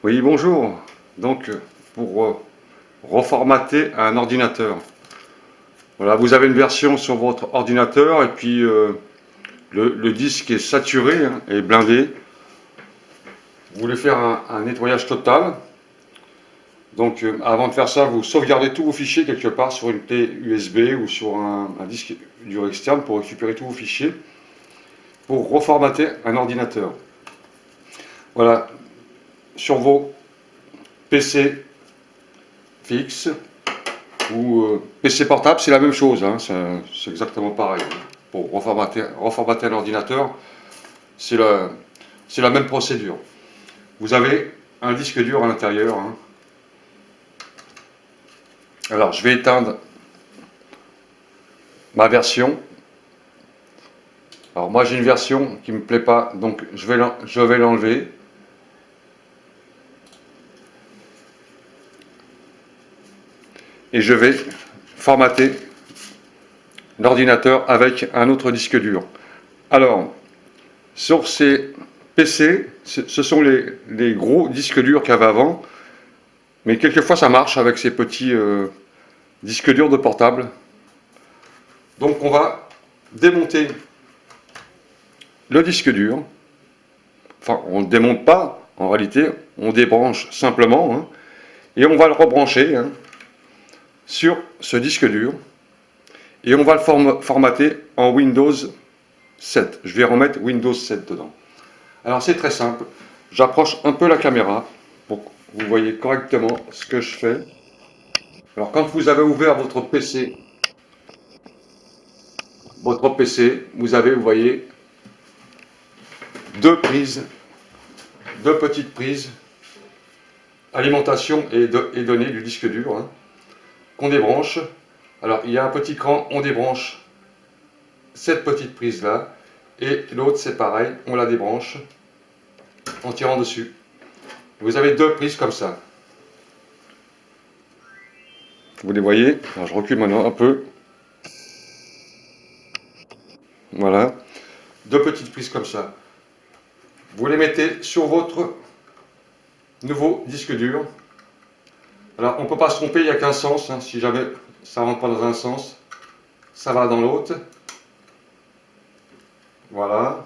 Oui, bonjour. Donc, pour reformater un ordinateur. Voilà, vous avez une version sur votre ordinateur et puis le disque est saturé, hein, et blindé. Vous voulez faire un nettoyage total. Donc, avant de faire ça, vous sauvegardez tous vos fichiers quelque part sur une clé USB ou sur un disque dur externe pour récupérer tous vos fichiers pour reformater un ordinateur. Voilà, sur vos PC fixes ou PC portable, c'est la même chose, hein, c'est exactement pareil. Pour reformater un ordinateur, c'est la même procédure. Vous avez un disque dur à l'intérieur, hein. Alors, je vais éteindre ma version. Alors, moi, j'ai une version qui ne me plaît pas, donc je vais l'enlever. Et je vais formater l'ordinateur avec un autre disque dur. Alors, sur ces PC, ce sont les gros disques durs qu'il y avait avant, mais quelquefois ça marche avec ces petits disques durs de portable. Donc on va démonter le disque dur. Enfin, on ne le démonte pas, en réalité, on débranche simplement, hein, et on va le rebrancher, hein, sur ce disque dur, et on va le formater en Windows 7. Je vais remettre Windows 7 dedans. Alors c'est très simple, j'approche un peu la caméra pour que vous voyez correctement ce que je fais. Alors quand vous avez ouvert votre PC, vous avez, vous voyez, deux petites prises, alimentation et données du disque dur, hein, qu'on débranche. Alors il y a un petit cran, on débranche cette petite prise là, et l'autre c'est pareil, on la débranche en tirant dessus. Vous avez deux prises comme ça. Vous les voyez? Alors je recule maintenant un peu. Voilà. Deux petites prises comme ça. Vous les mettez sur votre nouveau disque dur. Alors on ne peut pas se tromper, il n'y a qu'un sens, hein. Si jamais ça ne rentre pas dans un sens, ça va dans l'autre. Voilà.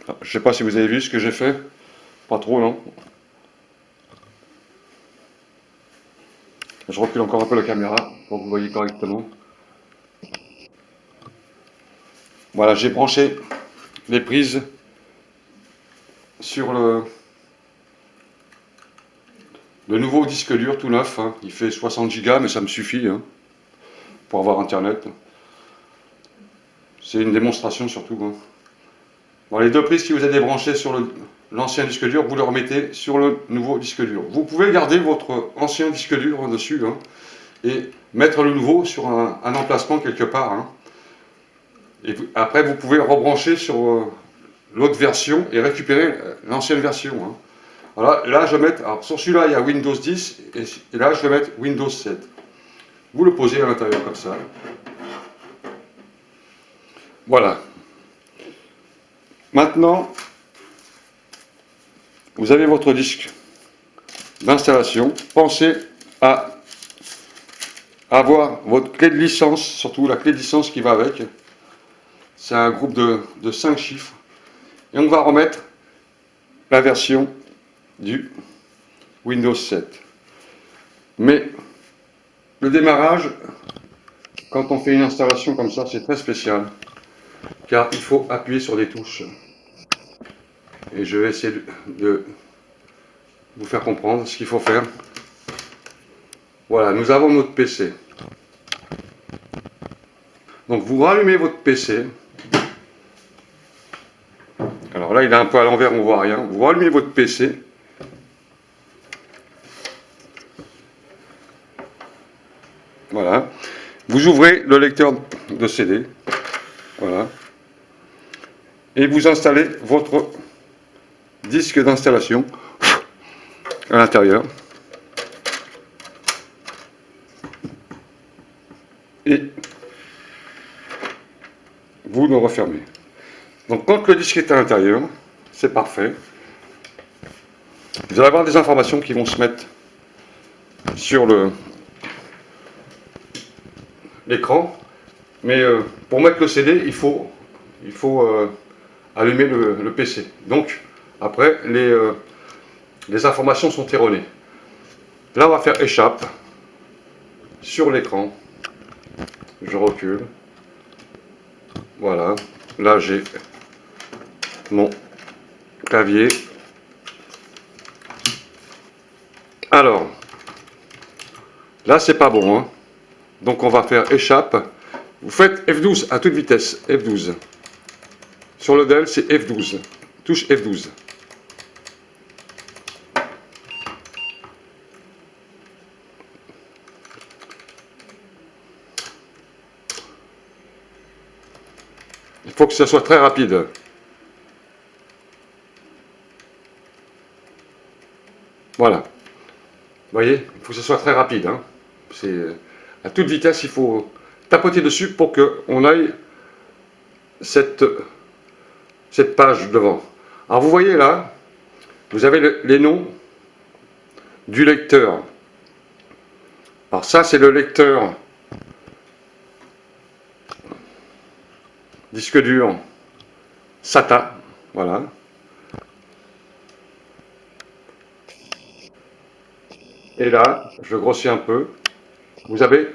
Alors, je ne sais pas si vous avez vu ce que j'ai fait. Pas trop, non? Je recule encore un peu la caméra pour que vous voyez correctement. Voilà, j'ai branché les prises sur le nouveau disque dur tout neuf, hein. Il fait 60 Go, mais ça me suffit, hein, pour avoir Internet. C'est une démonstration surtout, hein. Bon, les deux prises qui vous avez débranchées sur l'ancien disque dur, vous les remettez sur le nouveau disque dur. Vous pouvez garder votre ancien disque dur dessus, hein, et mettre le nouveau sur un emplacement quelque part, hein. Et après, vous pouvez rebrancher sur l'autre version et récupérer l'ancienne version, hein. Voilà, là, je vais mettre, alors sur celui-là, il y a Windows 10, et là, je vais mettre Windows 7. Vous le posez à l'intérieur comme ça. Voilà. Maintenant, vous avez votre disque d'installation. Pensez à avoir votre clé de licence, surtout la clé de licence qui va avec. C'est un groupe de 5 chiffres. Et on va remettre la version du Windows 7. Mais le démarrage, quand on fait une installation comme ça, c'est très spécial, car il faut appuyer sur des touches. Et je vais essayer de vous faire comprendre ce qu'il faut faire. Voilà, nous avons notre PC. Donc vous rallumez votre PC. Alors là, il est un peu à l'envers, on ne voit rien. Vous rallumez votre PC. Voilà. Vous ouvrez le lecteur de CD. Voilà. Et vous installez votre disque d'installation à l'intérieur. Et vous vous le refermez. Donc quand le disque est à l'intérieur, c'est parfait. Vous allez avoir des informations qui vont se mettre sur l'écran. Mais pour mettre le CD, il faut allumer le PC. Donc après, les informations sont erronées. Là, on va faire échappe sur l'écran. Je recule. Voilà. Là, j'ai mon clavier. Alors, là, c'est pas bon, hein. Donc, on va faire échappe. Vous faites F12 à toute vitesse. F12. Sur le Dell, c'est F12. Touche F12. Il faut que ça soit très rapide. Vous Voilà. Vous voyez, il faut que ce soit très rapide, hein. C'est à toute vitesse, il faut tapoter dessus pour qu'on aille cette page devant. Alors vous voyez là, vous avez les noms du lecteur. Alors ça, c'est le lecteur disque dur SATA. Voilà. Et là, je grossis un peu. Vous avez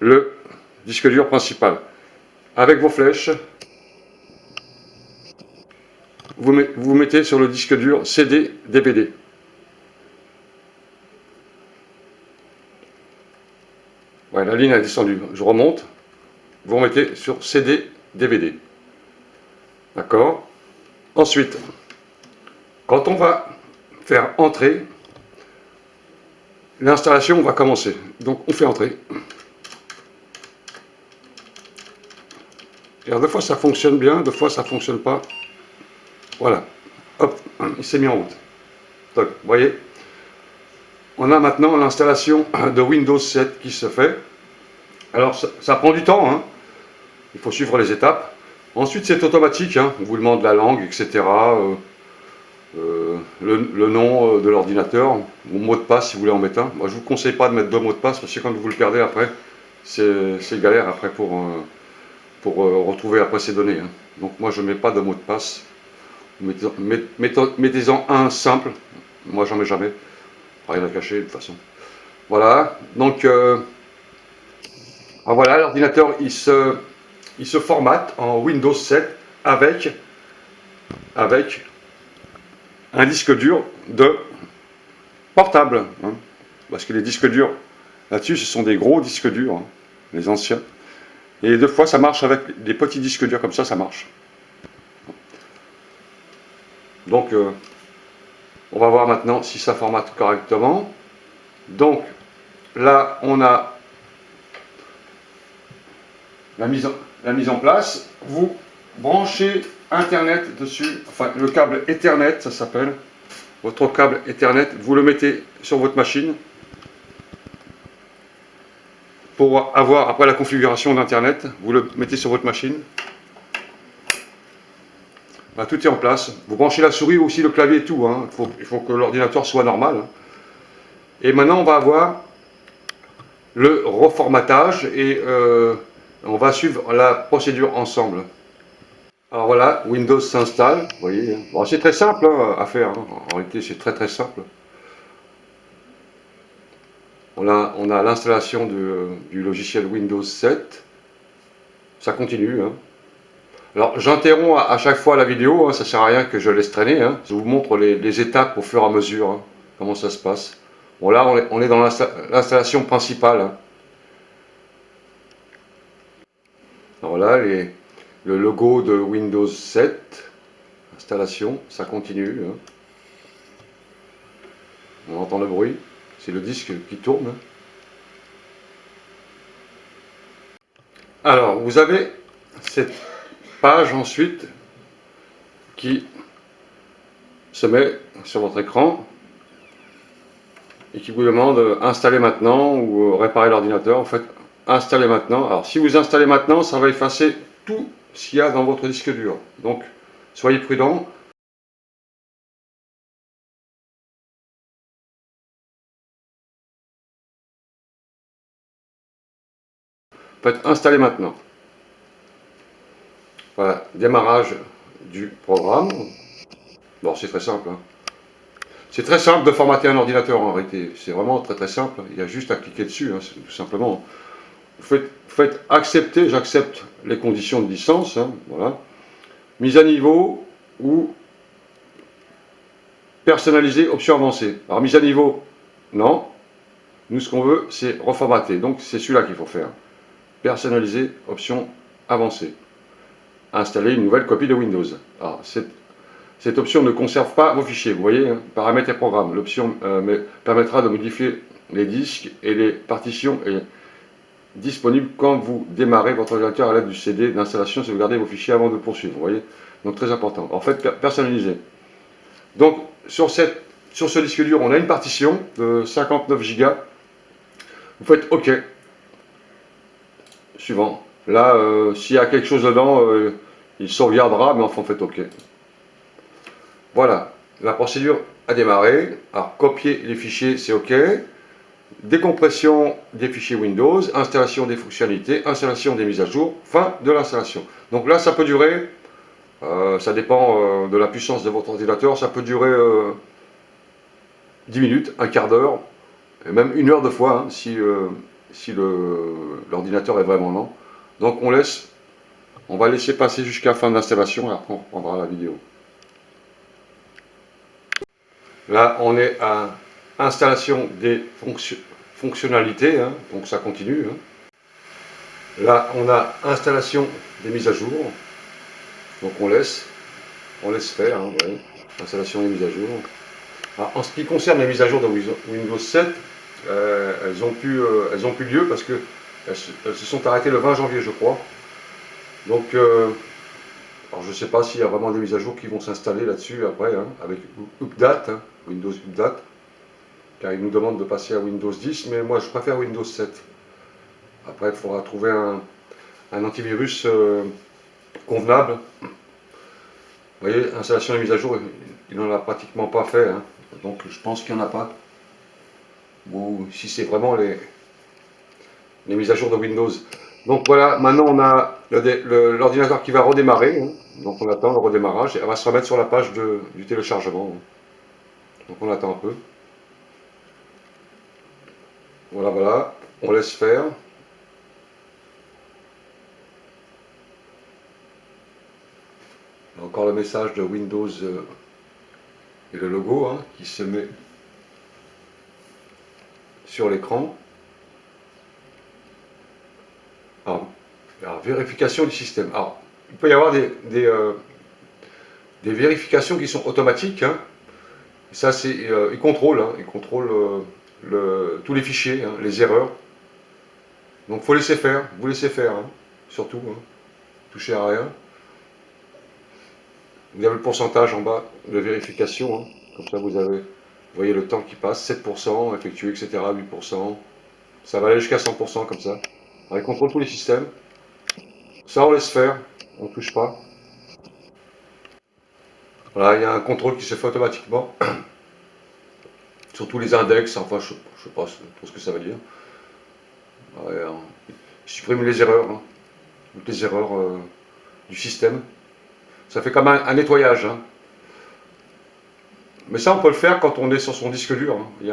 le disque dur principal. Avec vos flèches, vous mettez sur le disque dur CD, DVD. Ouais, la ligne a descendu. Je remonte. Vous remettez sur CD, DVD. D'accord? Ensuite, quand on va faire entrer, l'installation va commencer. Donc on fait entrer. Et alors, deux fois ça fonctionne bien, deux fois ça fonctionne pas. Voilà. Hop, il s'est mis en route. Donc, vous voyez, on a maintenant l'installation de Windows 7 qui se fait. Alors ça prend du temps, hein. Il faut suivre les étapes. Ensuite c'est automatique, hein. On vous demande la langue, etc. Le nom de l'ordinateur, mon mot de passe si vous voulez en mettre un. Moi je ne vous conseille pas de mettre deux mots de passe parce que quand vous le perdez après, c'est galère après pour retrouver après ces données, hein. Donc moi je ne mets pas de mot de passe. Mettez-en un simple. Moi j'en mets jamais. Rien à cacher de toute façon. Voilà. Donc voilà, l'ordinateur il se formate en Windows 7 avec un disque dur de portable, hein. Parce que les disques durs là-dessus ce sont des gros disques durs, hein, les anciens. Et deux fois ça marche avec des petits disques durs comme ça marche. Donc on va voir maintenant si ça formate correctement. Donc là on a la mise en place. Vous branchez Internet dessus, enfin le câble Ethernet ça s'appelle, votre câble Ethernet, vous le mettez sur votre machine pour avoir après la configuration d'Internet, vous le mettez sur votre machine. Ben, tout est en place. Vous branchez la souris aussi, le clavier et tout, hein. Il faut que l'ordinateur soit normal, hein. Et maintenant on va avoir le reformatage et on va suivre la procédure ensemble. Alors voilà, Windows s'installe, vous voyez. Bon, c'est très simple, hein, à faire, hein. En réalité c'est très simple. On a l'installation du logiciel Windows 7. Ça continue, hein. Alors j'interromps à chaque fois la vidéo, hein, ça ne sert à rien que je laisse traîner, hein. Je vous montre les étapes au fur et à mesure, hein, comment ça se passe. Bon là on est dans l'installation principale, hein. Alors là le logo de Windows 7, installation, ça continue, hein. On entend le bruit, c'est le disque qui tourne, hein. Alors vous avez cette page ensuite qui se met sur votre écran et qui vous demande installer maintenant ou réparer l'ordinateur. En fait, installer maintenant. Alors si vous installez maintenant, ça va effacer tout ce qu'il y a dans votre disque dur. Donc soyez prudent. Faites installer maintenant. Voilà, démarrage du programme. Bon, c'est très simple. Hein. C'est très simple de formater un ordinateur en réalité. C'est vraiment très très simple. Il y a juste à cliquer dessus, hein, tout simplement. Vous faites accepter, j'accepte les conditions de licence. Hein, voilà. Mise à niveau ou personnaliser, option avancée. Alors mise à niveau, non. Nous, ce qu'on veut, c'est reformater. Donc c'est celui-là qu'il faut faire. Personnaliser, option avancée. Installer une nouvelle copie de Windows. Alors, cette option ne conserve pas vos fichiers. Vous voyez, hein, paramètres et programmes. L'option permettra de modifier les disques et les partitions est disponible quand vous démarrez votre ordinateur à l'aide du CD d'installation. Sauvegardez vos fichiers avant de poursuivre. Vous voyez, donc très important. En fait, personnaliser. Donc sur ce disque dur, on a une partition de 59 Go. Vous faites OK. Suivant. Là, s'il y a quelque chose dedans, il sauvegardera, mais enfin, faites OK. Voilà, la procédure a démarré. Alors, copier les fichiers, c'est OK. Décompression des fichiers Windows, installation des fonctionnalités, installation des mises à jour, fin de l'installation. Donc là, ça peut durer, ça dépend de la puissance de votre ordinateur, ça peut durer 10 minutes, un quart d'heure, et même une heure de fois, hein, si l'ordinateur est vraiment lent. Donc on va laisser passer jusqu'à la fin de l'installation, et après on reprendra la vidéo. Là, on est à installation des fonctionnalités, hein, donc ça continue. Hein. Là, on a installation des mises à jour, donc on laisse faire, hein, ouais. Installation des mises à jour. Alors, en ce qui concerne les mises à jour de Windows 7, elles ont pu lieu parce que elles se sont arrêtées le 20 janvier, je crois. Donc, alors je ne sais pas s'il y a vraiment des mises à jour qui vont s'installer là-dessus après, hein, avec Update, hein, Windows Update, car ils nous demandent de passer à Windows 10, mais moi je préfère Windows 7. Après, il faudra trouver un antivirus convenable. Vous voyez, installation et mise à jour, il n'en a pratiquement pas fait, hein, donc je pense qu'il n'y en a pas. Ou si c'est vraiment les mises à jour de Windows. Donc voilà, maintenant on a l'ordinateur qui va redémarrer, hein. Donc on attend le redémarrage et elle va se remettre sur la page du téléchargement. Hein. Donc on attend un peu. Voilà, voilà, on laisse faire. Encore le message de Windows et le logo, hein, qui se met sur l'écran. Alors, vérification du système. Alors, il peut y avoir des vérifications qui sont automatiques. Hein. Ça, c'est, ils contrôlent tous les fichiers, hein, les erreurs. Donc, il faut laisser faire, vous laissez faire, hein, surtout, hein, touchez à rien. Vous avez le pourcentage en bas de vérification, hein, comme ça vous voyez le temps qui passe, 7%, effectué, etc., 8%. Ça va aller jusqu'à 100% comme ça. Alors, il contrôle tous les systèmes. Ça, on laisse faire, on ne touche pas. Voilà, il y a un contrôle qui se fait automatiquement. Sur tous les index, enfin je ne sais pas trop ce que ça veut dire. Ouais, il supprime les erreurs, hein, toutes les erreurs du système. Ça fait comme un nettoyage. Hein. Mais ça, on peut le faire quand on est sur son disque dur. Hein. Il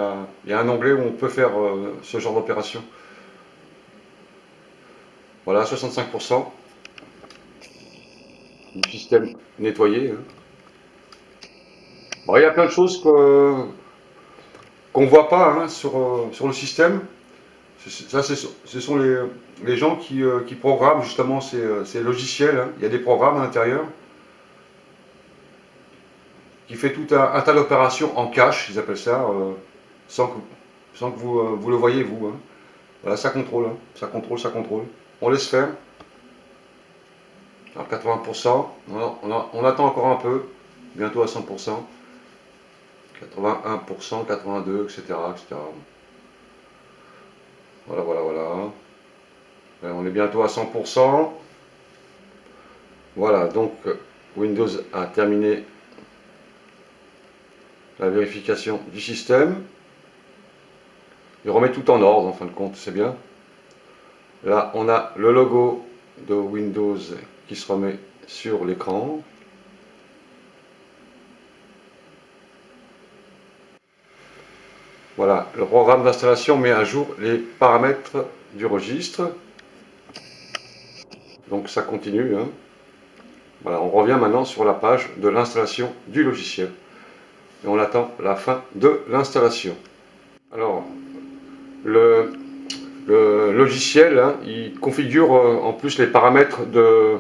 y a un onglet où on peut faire ce genre d'opération. Voilà, 65% du système nettoyé. Hein. Bon, il y a plein de choses qu'on ne voit pas, hein, sur le système. Ça, ce sont les gens qui programment justement ces logiciels. Hein. Il y a des programmes à l'intérieur qui fait tout un tas d'opérations en cache, ils appellent ça, sans que vous le voyez vous. Hein. Voilà, ça contrôle, hein. Ça contrôle, ça contrôle. On laisse faire. Alors 80%, on attend encore un peu, bientôt à 100%. 81%, 82, etc., etc. Voilà, voilà, voilà. On est bientôt à 100%. Voilà, donc Windows a terminé la vérification du système. Il remet tout en ordre en fin de compte, c'est bien. Là, on a le logo de Windows qui se remet sur l'écran. Voilà, le programme d'installation met à jour les paramètres du registre. Donc ça continue. Hein. Voilà, on revient maintenant sur la page de l'installation du logiciel. Et on attend la fin de l'installation. Alors, le logiciel, hein, il configure en plus les paramètres des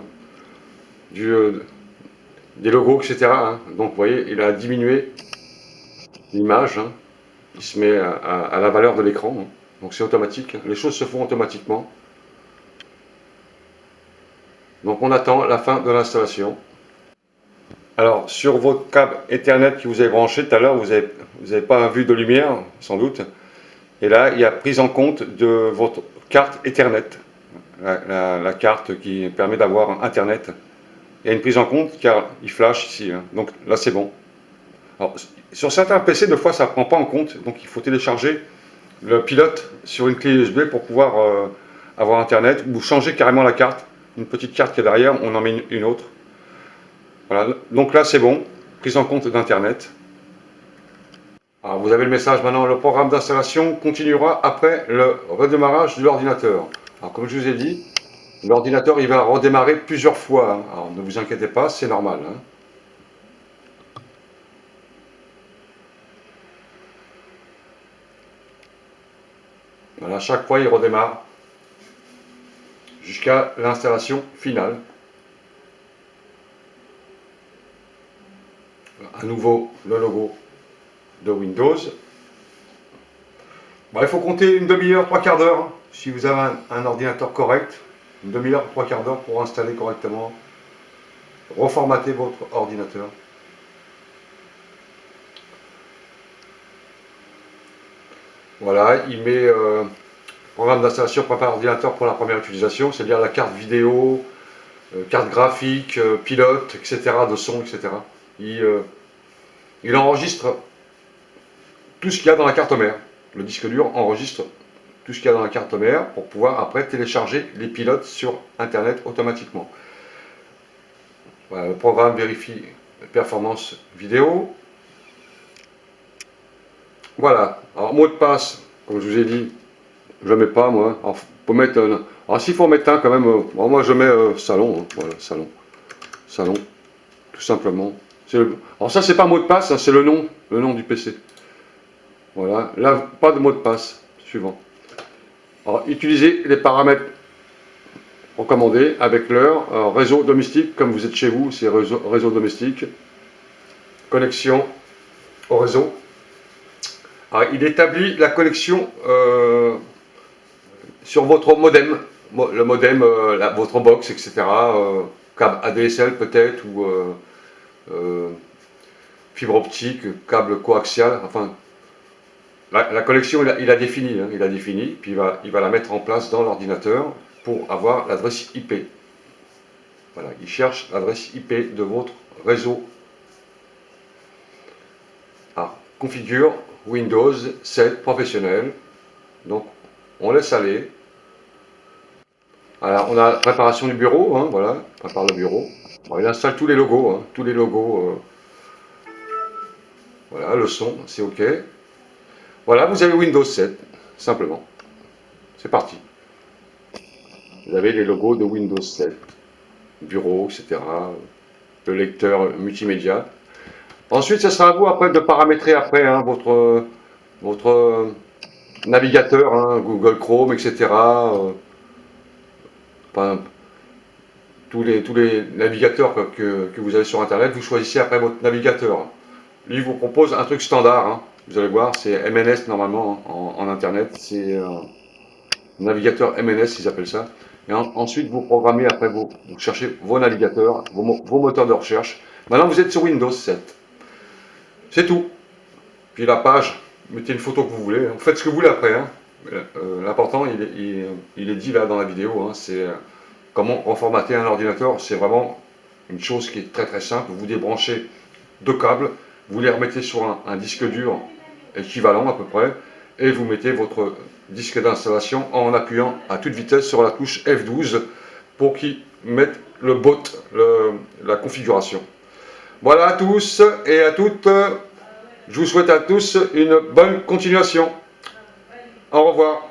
logos, etc. Hein. Donc vous voyez, il a diminué l'image. Hein. Il se met à la valeur de l'écran. Hein. Donc c'est automatique. Les choses se font automatiquement. Donc on attend la fin de l'installation. Alors sur votre câble Ethernet que vous avez branché tout à l'heure, vous n'avez pas vu de lumière, sans doute. Et là, il y a prise en compte de votre carte Ethernet. La carte qui permet d'avoir Internet. Il y a une prise en compte car il flash ici. Hein. Donc là, c'est bon. Alors, sur certains PC, des fois, ça ne prend pas en compte. Donc il faut télécharger le pilote sur une clé USB pour pouvoir avoir Internet ou changer carrément la carte. Une petite carte qui est derrière, on en met une autre. Voilà. Donc là, c'est bon. Prise en compte d'Internet. Alors, vous avez le message maintenant. Le programme d'installation continuera après le redémarrage de l'ordinateur. Alors, comme je vous ai dit, l'ordinateur, il va redémarrer plusieurs fois. Hein. Alors, ne vous inquiétez pas, c'est normal. Hein. Voilà, chaque fois, il redémarre jusqu'à l'installation finale. À nouveau, le logo de Windows. Bon, il faut compter une demi-heure, trois quarts d'heure. Hein, si vous avez un ordinateur correct, une demi-heure, trois quarts d'heure pour installer correctement, reformater votre ordinateur. Voilà, il met programme d'installation prépare ordinateur pour la première utilisation, c'est-à-dire la carte vidéo, carte graphique, pilote, etc., de son, etc. Il enregistre tout ce qu'il y a dans la carte mère. Le disque dur enregistre tout ce qu'il y a dans la carte mère pour pouvoir après télécharger les pilotes sur Internet automatiquement. Voilà, le programme vérifie la performance vidéo. Voilà, alors mot de passe, comme je vous ai dit, je ne mets pas moi. Alors, faut mettre un... alors s'il faut mettre un quand même, bon, moi je mets salon, hein, voilà, salon. Salon, tout simplement. Alors ça c'est pas mot de passe, hein, c'est le nom du PC. Voilà, là pas de mot de passe, suivant. Alors utilisez les paramètres recommandés avec l'heure, réseau domestique, comme vous êtes chez vous, c'est réseau domestique. Connexion au réseau. Alors, il établit la connexion sur votre modem, le modem, votre box, etc. Câble ADSL peut-être, ou fibre optique, câble coaxial, enfin, la connexion il a défini, hein, puis il va la mettre en place dans l'ordinateur pour avoir l'adresse IP. Voilà, il cherche l'adresse IP de votre réseau. Ah, configure Windows 7 professionnel. Donc, on laisse aller. Alors, on a la préparation du bureau, hein, voilà, prépare le bureau. Bon, il installe tous les logos, hein, tous les logos. Voilà, le son, c'est OK. Voilà, vous avez Windows 7, simplement. C'est parti. Vous avez les logos de Windows 7, bureau, etc. Le lecteur multimédia. Ensuite, ce sera à vous après de paramétrer après hein, votre navigateur, hein, Google Chrome, etc. Enfin, tous les navigateurs que vous avez sur Internet, vous choisissez après votre navigateur. Lui, il vous propose un truc standard. Hein. Vous allez voir, c'est MNS normalement en Internet. C'est un navigateur MNS, ils appellent ça. Et ensuite, vous programmez, après, vous cherchez vos navigateurs, vos moteurs de recherche. Maintenant, vous êtes sur Windows 7. C'est tout. Puis la page, mettez une photo que vous voulez. Vous faites ce que vous voulez après. Hein. L'important, il est dit là dans la vidéo, hein, c'est comment reformater un ordinateur. C'est vraiment une chose qui est très très simple. Vous débranchez deux câbles, vous les remettez sur un disque dur équivalent à peu près, et vous mettez votre disque d'installation en appuyant à toute vitesse sur la touche F12 pour qu'il mette le bot, la configuration. Voilà à tous et à toutes. Je vous souhaite à tous une bonne continuation. Au revoir.